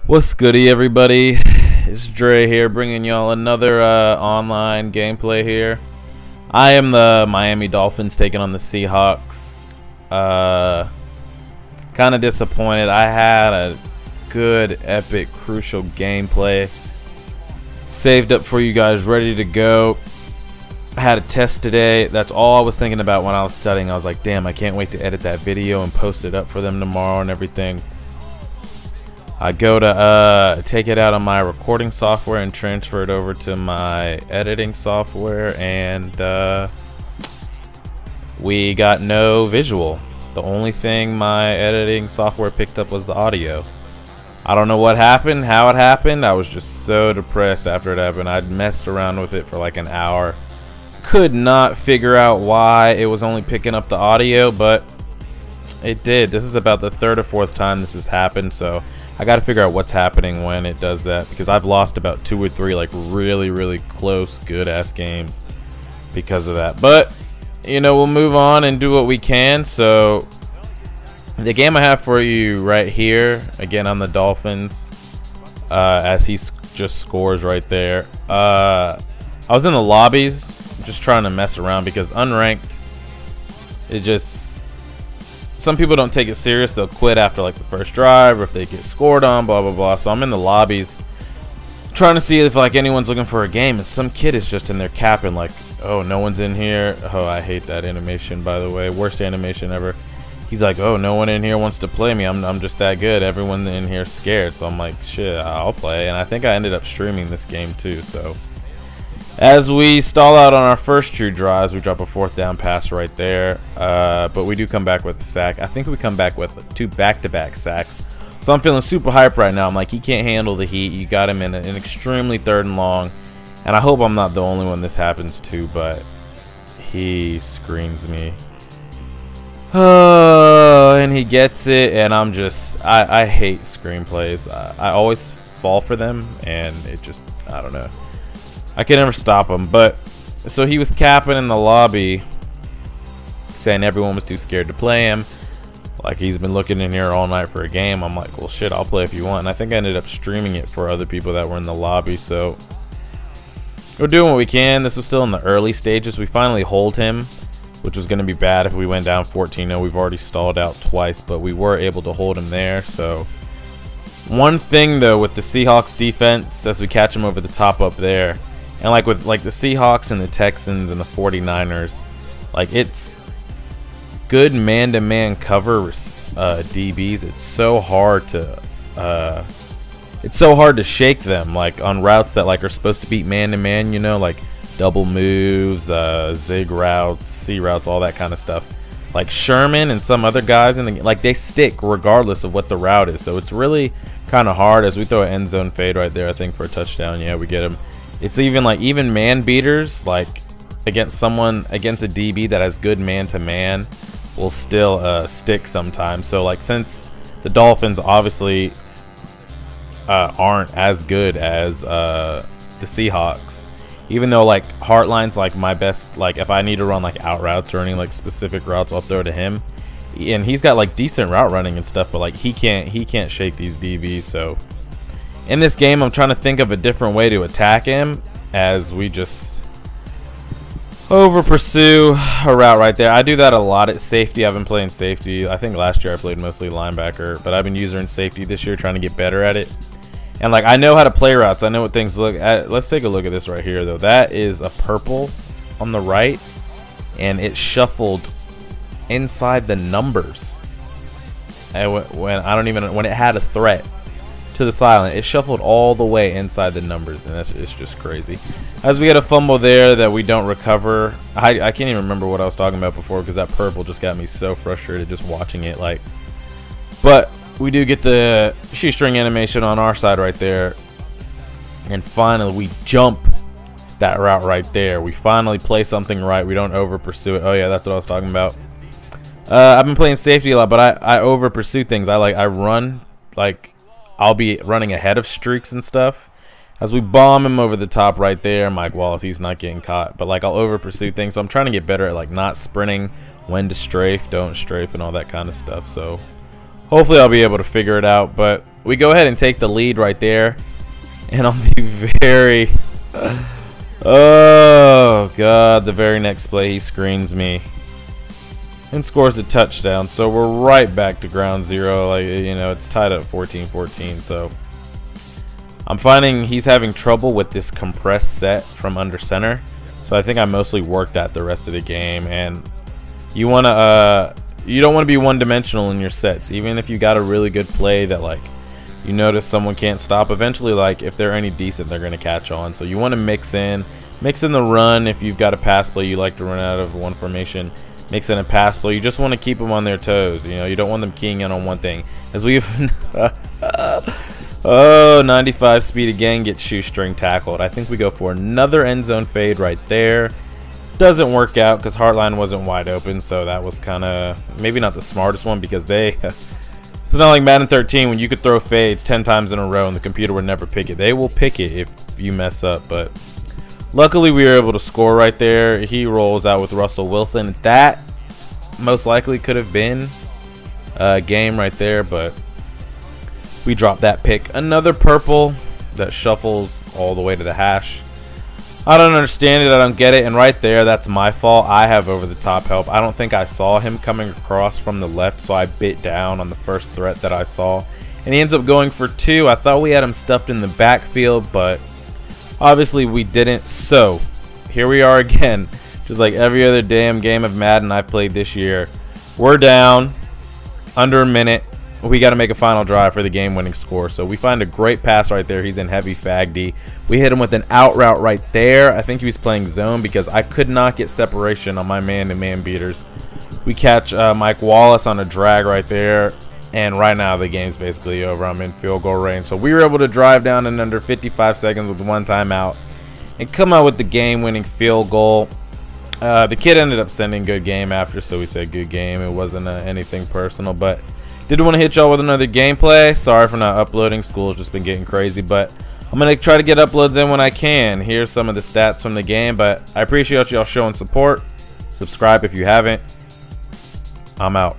What's goody, everybody? It's Dre here, bringing y'all another online gameplay here. I am the Miami Dolphins taking on the Seahawks. Kind of disappointed. I had a good, epic, crucial gameplay saved up for you guys, ready to go. I had a test today. That's all I was thinking about when I was studying. I was like, damn, I can't wait to edit that video and post it up for them tomorrow and everything. I go to take it out of my recording software and transfer it over to my editing software, and we got no visual. The only thing my editing software picked up was the audio. I don't know what happened, how it happened. I was just so depressed after it happened. I'd messed around with it for like an hour. Could not figure out why it was only picking up the audio, but it did. This is about the third or fourth time this has happened, so I got to figure out what's happening when it does that, because I've lost about 2 or 3 like really close good ass games because of that. But you know, we'll move on and do what we can. So the game I have for you right here, again, on the Dolphins, as he just scores right there. I was in the lobbies just trying to mess around because unranked, it just, some people don't take it serious. They'll quit after like the first drive, or if they get scored on, blah blah blah. So I'm in the lobbies trying to see if like anyone's looking for a game, and some kid is just in there capping like, oh, no one's in here. Oh, I hate that animation, by the way, worst animation ever. He's like, oh, no one in here wants to play me. I'm just that good. Everyone in here is scared. So I'm like, shit, I'll play. And I think I ended up streaming this game too. So as we stall out on our first 2 drives, we drop a 4th down pass right there. But we do come back with a sack. I think we come back with 2 back-to-back sacks. So I'm feeling super hype right now. I'm like, he can't handle the heat. You got him in an extremely 3rd and long. And I hope I'm not the only one this happens to, but he screens me. Oh, and he gets it, and I'm just, I hate screenplays. I always fall for them, and it just, I don't know. I can never stop him. But so he was capping in the lobby, saying everyone was too scared to play him. Like, he's been looking in here all night for a game. I'm like, well, shit, I'll play if you want. And I think I ended up streaming it for other people that were in the lobby. So we're doing what we can. This was still in the early stages. We finally hold him, which was going to be bad if we went down 14-0. We've already stalled out twice, but we were able to hold him there. So one thing though with the Seahawks defense, as we catch him over the top up there, and like with like the Seahawks and the Texans and the 49ers, like, it's good man-to-man cover DBs. It's so hard to shake them, like on routes that like are supposed to beat man-to-man, you know, like double moves, zig routes, C routes, all that kind of stuff. Like Sherman and some other guys in the, like, they stick regardless of what the route is. So it's really kind of hard. As we throw an end zone fade right there, I think, for a touchdown. Yeah, we get him. It's even like, even man beaters, like against a DB that has good man-to-man, will still stick sometimes. So like, since the Dolphins obviously aren't as good as the Seahawks, even though like Hartline's like my best, like if I need to run like out routes or any like specific routes, I'll throw to him, and he's got like decent route running and stuff, but like he can't shake these DBs. So in this game, I'm trying to think of a different way to attack him, as we just over pursue a route right there. I do that a lot at safety. I've been playing safety. I think last year I played mostly linebacker, but I've been using safety this year, trying to get better at it. And like, I know how to play routes. I know what things look at. Let's take a look at this right here though. That is a purple on the right, and it shuffled inside the numbers. And when it had a threat to the silent, it shuffled all the way inside the numbers, and it's just crazy. As we get a fumble there that we don't recover. I can't even remember what I was talking about before, because that purple just got me so frustrated just watching it. Like, but we do get the shoestring animation on our side right there, and finally we jump that route right there. We finally play something right. We don't over pursue it. Oh yeah, that's what I was talking about. I've been playing safety a lot, but I over pursue things. I run, like, I'll be running ahead of streaks and stuff. As we bomb him over the top right there, Mike Wallace, he's not getting caught. But like, I'll over pursue things. So I'm trying to get better at like not sprinting, when to strafe, don't strafe, and all that kind of stuff. So hopefully I'll be able to figure it out. But we go ahead and take the lead right there. And on the very... oh, God. The very next play, he screens me. And scores a touchdown. So we're right back to ground zero. Like, you know, it's tied up 14-14. So I'm finding he's having trouble with this compressed set from under center. So I think I mostly worked that the rest of the game. And you want to... you don't want to be one-dimensional in your sets. Even if you got a really good play that, like, you notice someone can't stop, eventually, like, if they're any decent, they're going to catch on. So you want to mix in the run. If you've got a pass play, you like to run out of one formation, mix in a pass play. You just want to keep them on their toes. You know, you don't want them keying in on one thing. As we've oh, 95 speed again, gets shoestring tackled. I think we go for another end zone fade right there. Doesn't work out because Heartline wasn't wide open, so that was kind of maybe not the smartest one, because they it's not like Madden 13 when you could throw fades 10 times in a row and the computer would never pick it. They will pick it if you mess up, but luckily we were able to score right there. He rolls out with Russell Wilson. That most likely could have been a game right there, but we dropped that pick. Another purple that shuffles all the way to the hash. I don't understand it. I don't get it. And right there, that's my fault. I have over-the-top help. I don't think I saw him coming across from the left, so I bit down on the first threat that I saw. And he ends up going for 2. I thought we had him stuffed in the backfield, but obviously we didn't. So here we are again. Just like every other damn game of Madden I played this year. We're down under a minute. We got to make a final drive for the game-winning score. So we find a great pass right there. He's in heavy fag D. We hit him with an out route right there. I think he was playing zone because I could not get separation on my man-to-man beaters. We catch Mike Wallace on a drag right there. And right now the game's basically over. I'm in field goal range. So we were able to drive down in under 55 seconds with one timeout and come out with the game-winning field goal. The kid ended up sending good game after, so we said good game. It wasn't anything personal, but did want to hit y'all with another gameplay. Sorry for not uploading. School's just been getting crazy, but I'm going to try to get uploads in when I can. Here's some of the stats from the game, but I appreciate y'all showing support. Subscribe if you haven't. I'm out.